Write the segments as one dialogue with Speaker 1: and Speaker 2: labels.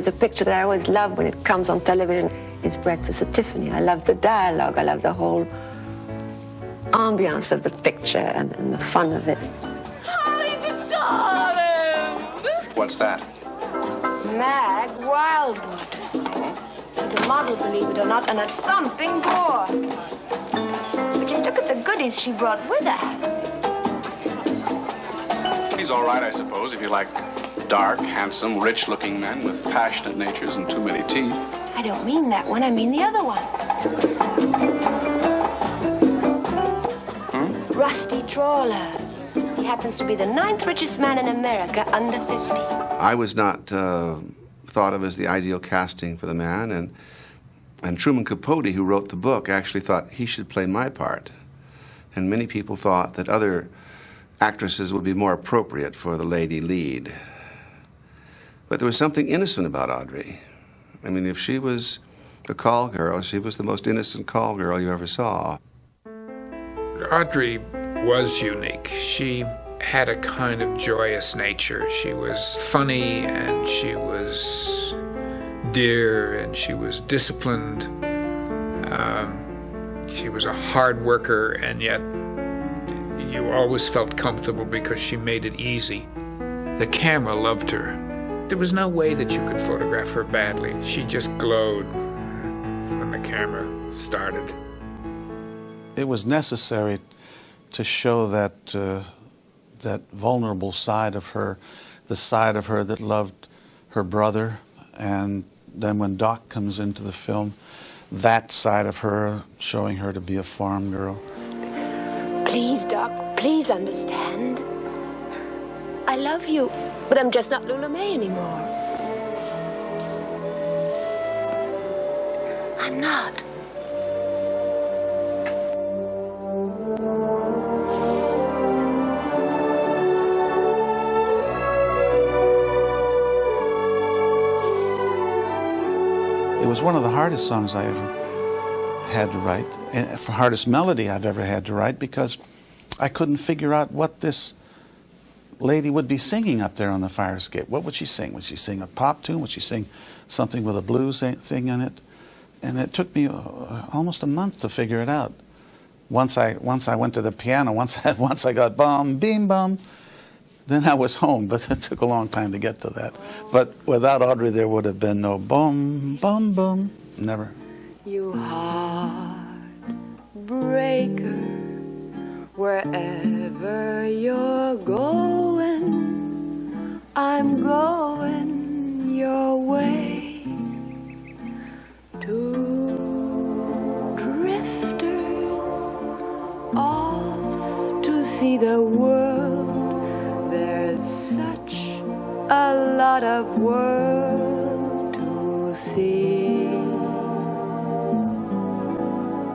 Speaker 1: There's a picture that I always love when it comes on television. It's Breakfast at Tiffany. I love the dialogue. I love the whole ambiance of the picture and the fun of it.
Speaker 2: Hi, darling!
Speaker 3: What's that?
Speaker 4: Mag Wildwood. She's a model, believe it or not, and a thumping bore. But just look at the goodies she brought with her.
Speaker 3: He's all right, I suppose, if you like dark, handsome, rich-looking men with passionate natures and too many teeth.
Speaker 4: I don't mean that one, I mean the other one. Rusty Trawler. He happens to be the 9th richest man in America under 50.
Speaker 5: I was not thought of as the ideal casting for the man, and Truman Capote, who wrote the book, actually thought he should play my part. And many people thought that other actresses would be more appropriate for the lady lead. But there was something innocent about Audrey. I mean, if she was a call girl, she was the most innocent call girl you ever saw.
Speaker 6: Audrey was unique. She had a kind of joyous nature. She was funny, and she was dear, and she was disciplined. She was a hard worker, and yet you always felt comfortable because she made it easy. The camera loved her. There was no way that you could photograph her badly. She just glowed when the camera started.
Speaker 7: It was necessary to show that that vulnerable side of her, the side of her that loved her brother, and then when Doc comes into the film, that side of her, showing her to be a farm girl.
Speaker 4: Please, Doc, please understand. I love you, but I'm just not Lula May anymore. I'm not.
Speaker 7: It was one of the hardest songs I ever had to write, and the hardest melody I've ever had to write, because I couldn't figure out what this lady would be singing up there on the fire escape. What would she sing? Would she sing a pop tune? Would she sing something with a blues thing in it? And it took me almost a month to figure it out. Once I went to the piano, once I got bum, beam, bum, then I was home, but it took a long time to get to that. But without Audrey, there would have been no bum, bum, bum, never.
Speaker 4: You heartbreaker, wherever you're going, I'm going your way. Two drifters off to see the world. There's such a lot of world to see.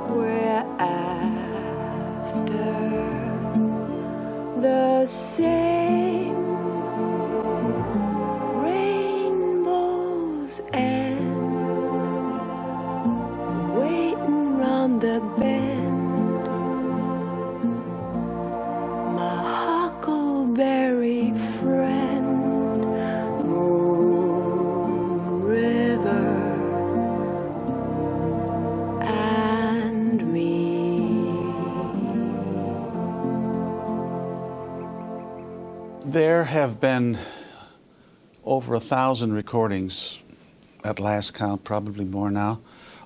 Speaker 4: We're after the same rainbow's end, waiting round the bend. My huckleberry friend, Moon River, and me.
Speaker 7: There have been over 1,000 recordings, at last count, probably more now,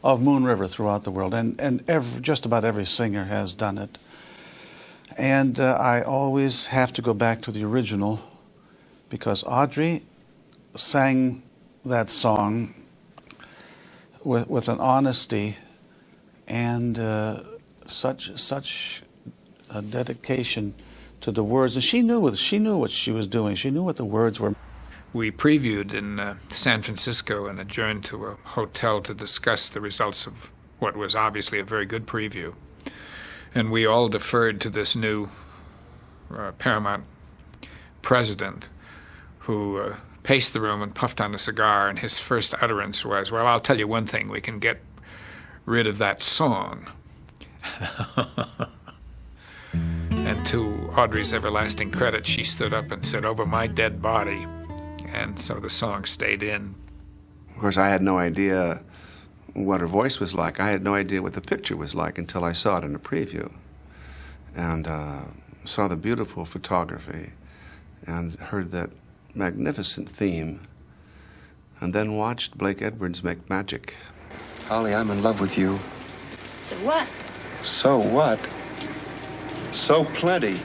Speaker 7: of Moon River throughout the world, and just about every singer has done it. And I always have to go back to the original, because Audrey sang that song with an honesty and such a dedication to the words. And she knew what she was doing. She knew what the words were.
Speaker 6: We previewed in San Francisco and adjourned to a hotel to discuss the results of what was obviously a very good preview. And we all deferred to this new Paramount president who paced the room and puffed on a cigar, and his first utterance was, "Well, I'll tell you one thing, we can get rid of that song." And to Audrey's everlasting credit, she stood up and said, "Over my dead body." And so the song stayed in.
Speaker 5: Of course, I had no idea what her voice was like. I had no idea what the picture was like until I saw it in a preview and saw the beautiful photography and heard that magnificent theme and then watched Blake Edwards make magic.
Speaker 8: Holly, I'm in love with you.
Speaker 4: So what?
Speaker 8: So what? So plenty.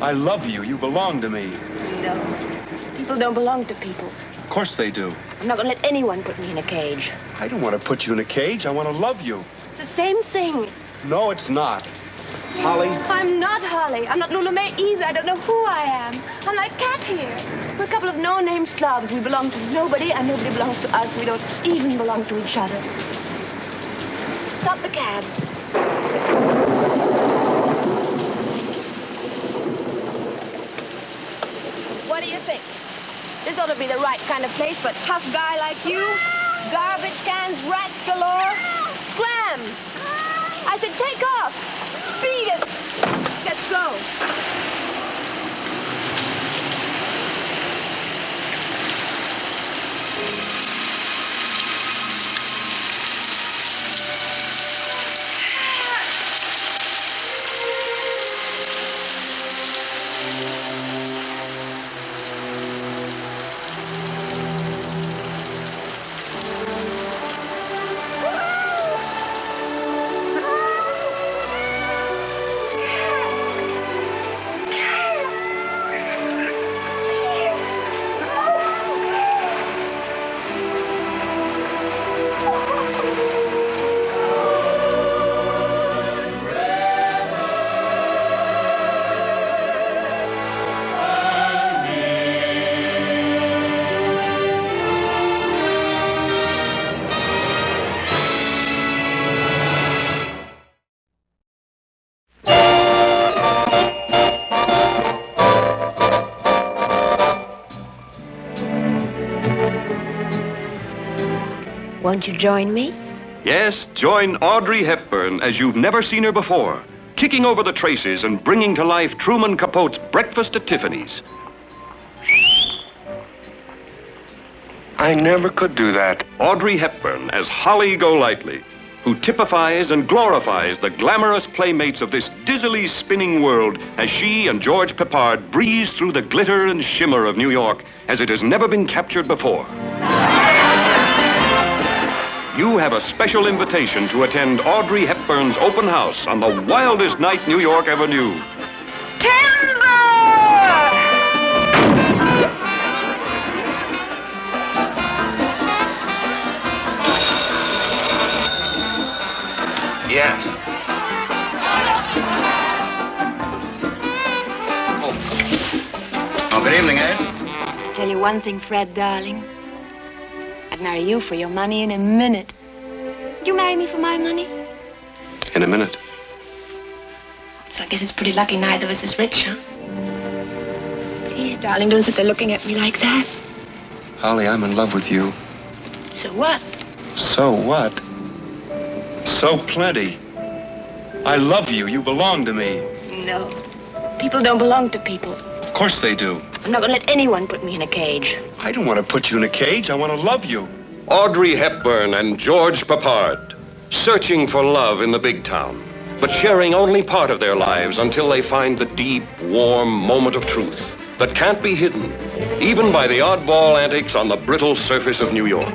Speaker 8: I love you. You belong to me.
Speaker 4: No. People don't belong to people.
Speaker 8: Of course they do.
Speaker 4: I'm not gonna let anyone put me in a cage.
Speaker 8: I don't want to put you in a cage. I want to love you.
Speaker 4: It's the same thing.
Speaker 8: No, it's not. Holly?
Speaker 4: I'm not Holly. I'm not Lula May either. I don't know who I am. I'm like Cat here. We're a couple of no-name slobs. We belong to nobody, and nobody belongs to us. We don't even belong to each other. Stop the cab. What do you think? This ought to be the right kind of place for a tough guy like you. Garbage cans, rats galore. Scram! I said take off. Beat it. Let's go. Won't you join me?
Speaker 9: Yes, join Audrey Hepburn as you've never seen her before, kicking over the traces and bringing to life Truman Capote's Breakfast at Tiffany's.
Speaker 8: I never could do that.
Speaker 9: Audrey Hepburn as Holly Golightly, who typifies and glorifies the glamorous playmates of this dizzily spinning world as she and George Peppard breeze through the glitter and shimmer of New York as it has never been captured before. You have a special invitation to attend Audrey Hepburn's open house on the wildest night New York ever knew.
Speaker 5: Yes. Oh, good evening, Ed.
Speaker 4: Tell you one thing, Fred, darling. I'd marry you for your money in a minute. Would you marry me for my money?
Speaker 8: In a minute.
Speaker 4: So I guess it's pretty lucky neither of us is rich, huh? Please, darling, don't sit there looking at me like that.
Speaker 8: Holly, I'm in love with you.
Speaker 4: So what?
Speaker 8: So what? So plenty. I love you. You belong to me.
Speaker 4: No. People don't belong to people.
Speaker 8: Of course they do.
Speaker 4: I'm not gonna let anyone put me in a cage.
Speaker 8: I don't want to put you in a cage. I want to love you.
Speaker 9: Audrey Hepburn and George Peppard, searching for love in the big town, but sharing only part of their lives until they find the deep, warm moment of truth that can't be hidden, even by the oddball antics on the brittle surface of New York.